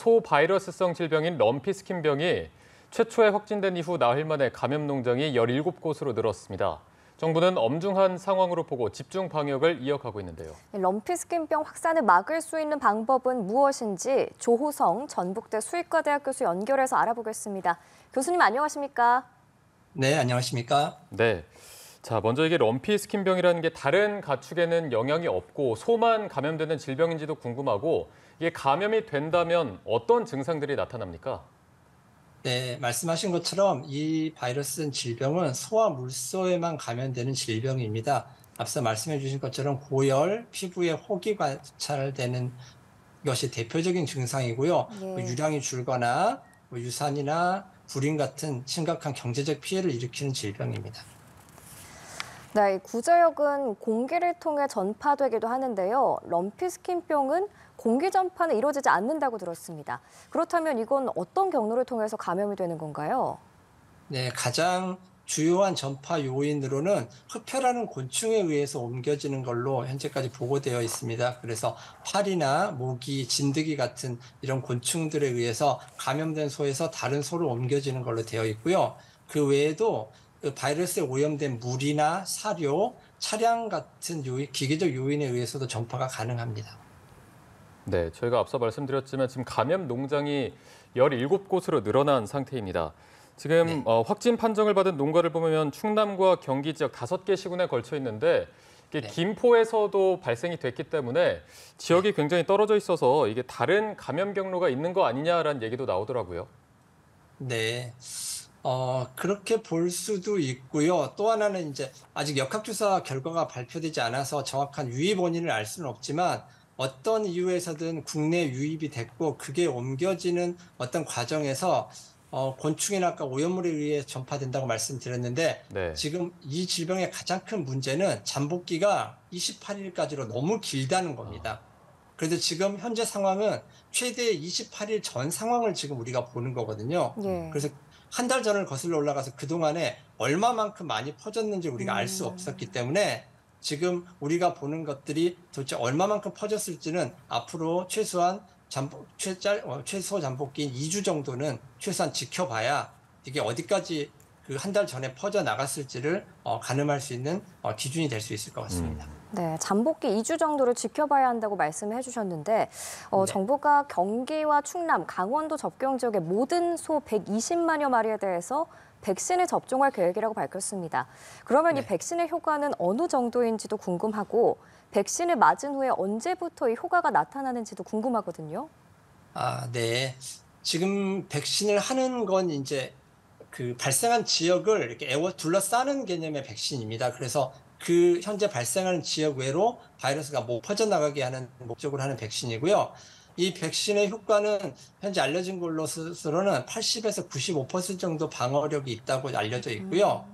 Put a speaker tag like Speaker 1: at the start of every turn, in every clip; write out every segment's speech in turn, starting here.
Speaker 1: 소 바이러스성 질병인 럼피스킨병이 최초에 확진된 이후 나흘 만에 감염 농장이 17곳으로 늘었습니다. 정부는 엄중한 상황으로 보고 집중 방역을 이어가고 있는데요.
Speaker 2: 럼피스킨병 확산을 막을 수 있는 방법은 무엇인지 조호성 전북대 수의과대학 교수 연결해서 알아보겠습니다. 교수님 안녕하십니까?
Speaker 3: 네, 안녕하십니까?
Speaker 1: 네. 자, 먼저 이게 럼피스킨병이라는 게 다른 가축에는 영향이 없고 소만 감염되는 질병인지도 궁금하고 이게 감염이 된다면 어떤 증상들이 나타납니까?
Speaker 3: 네, 말씀하신 것처럼 이 바이러스 질병은 소와 물소에만 감염되는 질병입니다. 앞서 말씀해 주신 것처럼 고열, 피부에 혹이 관찰되는 것이 대표적인 증상이고요.
Speaker 2: 예.
Speaker 3: 유량이 줄거나 유산이나 불임 같은 심각한 경제적 피해를 일으키는 질병입니다.
Speaker 2: 네, 구제역은 공기를 통해 전파되기도 하는데요. 럼피스킨병은 공기 전파는 이루어지지 않는다고 들었습니다. 그렇다면 이건 어떤 경로를 통해서 감염이 되는 건가요?
Speaker 3: 네, 가장 주요한 전파 요인으로는 흡혈하는 곤충에 의해서 옮겨지는 걸로 현재까지 보고되어 있습니다. 그래서 파리나 모기, 진드기 같은 이런 곤충들에 의해서 감염된 소에서 다른 소로 옮겨지는 걸로 되어 있고요. 그 외에도 그 바이러스에 오염된 물이나 사료, 차량 같은 요인, 기계적 요인에 의해서도 전파가 가능합니다.
Speaker 1: 네, 저희가 앞서 말씀드렸지만 지금 감염 농장이 17곳으로 늘어난 상태입니다. 지금
Speaker 3: 네.
Speaker 1: 확진 판정을 받은 농가를 보면 충남과 경기 지역 5개 시군에 걸쳐 있는데 이게
Speaker 3: 네.
Speaker 1: 김포에서도 발생이 됐기 때문에 지역이 굉장히 떨어져 있어서 이게 다른 감염 경로가 있는 거 아니냐라는 얘기도 나오더라고요.
Speaker 3: 네. 그렇게 볼 수도 있고요. 또 하나는 이제 아직 역학조사 결과가 발표되지 않아서 정확한 유입 원인을 알 수는 없지만 어떤 이유에서든 국내 유입이 됐고 그게 옮겨지는 어떤 과정에서 곤충이나 아까 오염물에 의해 전파된다고 말씀드렸는데
Speaker 1: 네.
Speaker 3: 지금 이 질병의 가장 큰 문제는 잠복기가 28일까지로 너무 길다는 겁니다. 그래서 지금 현재 상황은 최대 28일 전 상황을 지금 우리가 보는 거거든요.
Speaker 2: 예.
Speaker 3: 그래서 한 달 전을 거슬러 올라가서 그동안에 얼마만큼 많이 퍼졌는지 우리가 알 수 없었기 때문에 지금 우리가 보는 것들이 도대체 얼마만큼 퍼졌을지는 앞으로 최소한 최소 잠복기인 2주 정도는 최소한 지켜봐야 이게 어디까지 그 한 달 전에 퍼져 나갔을지를 가늠할 수 있는 기준이 될 수 있을 것 같습니다.
Speaker 2: 네, 잠복기 2주 정도를 지켜봐야 한다고 말씀을 해주셨는데
Speaker 3: 네.
Speaker 2: 정부가 경기와 충남, 강원도 접경 지역의 모든 소 120만여 마리에 대해서 백신을 접종할 계획이라고 밝혔습니다. 그러면 이
Speaker 3: 네.
Speaker 2: 백신의 효과는 어느 정도인지도 궁금하고 백신을 맞은 후에 언제부터 이 효과가 나타나는지도 궁금하거든요.
Speaker 3: 네. 지금 백신을 하는 건 이제 그 발생한 지역을 이렇게 둘러싸는 개념의 백신입니다. 그래서 그 현재 발생하는 지역 외로 바이러스가 못 퍼져나가게 하는 목적으로 하는 백신이고요. 이 백신의 효과는 현재 알려진 걸로서는 80에서 95% 정도 방어력이 있다고 알려져 있고요.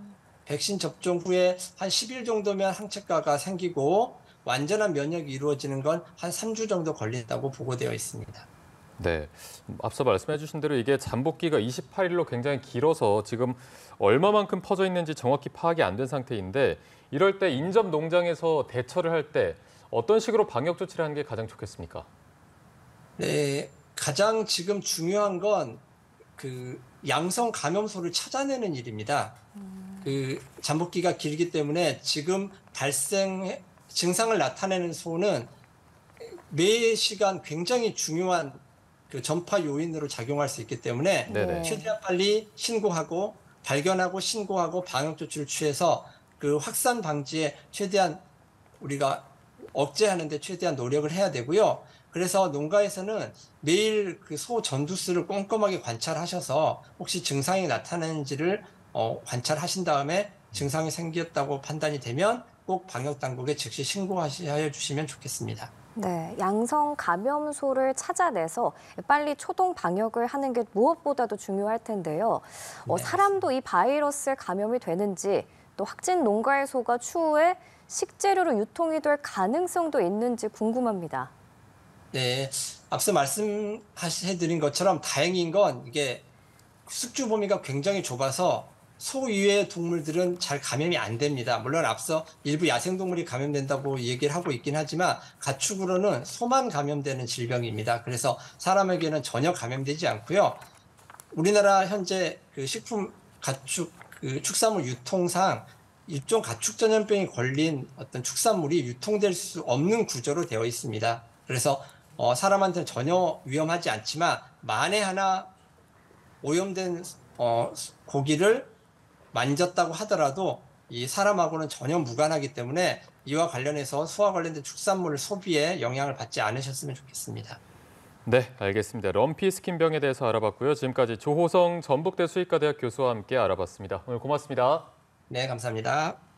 Speaker 3: 백신 접종 후에 한 10일 정도면 항체가가 생기고 완전한 면역이 이루어지는 건 한 3주 정도 걸린다고 보고되어 있습니다.
Speaker 1: 네, 앞서 말씀해 주신 대로 이게 잠복기가 28일로 굉장히 길어서 지금 얼마만큼 퍼져 있는지 정확히 파악이 안 된 상태인데 이럴 때 인접 농장에서 대처를 할 때 어떤 식으로 방역 조치를 하는 게 가장 좋겠습니까?
Speaker 3: 네, 가장 지금 중요한 건 그 양성 감염소를 찾아내는 일입니다. 그 잠복기가 길기 때문에 지금 증상을 나타내는 소는 매 시간 굉장히 중요한 그 전파 요인으로 작용할 수 있기 때문에
Speaker 1: 네네.
Speaker 3: 최대한 빨리 신고하고 발견하고 신고하고 방역 조치를 취해서 그 확산 방지에 최대한 우리가 억제하는 데 최대한 노력을 해야 되고요. 그래서 농가에서는 매일 그 소 전두수를 꼼꼼하게 관찰하셔서 혹시 증상이 나타나는지를 관찰하신 다음에 증상이 생겼다고 판단이 되면 꼭 방역 당국에 즉시 신고하여 주시면 좋겠습니다.
Speaker 2: 네, 양성 감염소를 찾아내서 빨리 초동 방역을 하는 게 무엇보다도 중요할 텐데요.
Speaker 3: 네,
Speaker 2: 사람도 이 바이러스에 감염이 되는지 또 확진 농가의 소가 추후에 식재료로 유통이 될 가능성도 있는지 궁금합니다.
Speaker 3: 네, 앞서 말씀해드린 것처럼 다행인 건 이게 숙주 범위가 굉장히 좁아서 소 이외의 동물들은 잘 감염이 안 됩니다. 물론 앞서 일부 야생동물이 감염된다고 얘기를 하고 있긴 하지만 가축으로는 소만 감염되는 질병입니다. 그래서 사람에게는 전혀 감염되지 않고요. 우리나라 현재 그 식품 가축 그 축산물 유통상 일종 가축 전염병이 걸린 어떤 축산물이 유통될 수 없는 구조로 되어 있습니다. 그래서 사람한테는 전혀 위험하지 않지만 만에 하나 오염된 고기를 만졌다고 하더라도 이 사람하고는 전혀 무관하기 때문에 이와 관련해서 소와 관련된 축산물 소비에 영향을 받지 않으셨으면 좋겠습니다.
Speaker 1: 네, 알겠습니다. 럼피 스킨병에 대해서 알아봤고요. 지금까지 조호성 전북대 수의과대학 교수와 함께 알아봤습니다. 오늘 고맙습니다.
Speaker 3: 네, 감사합니다.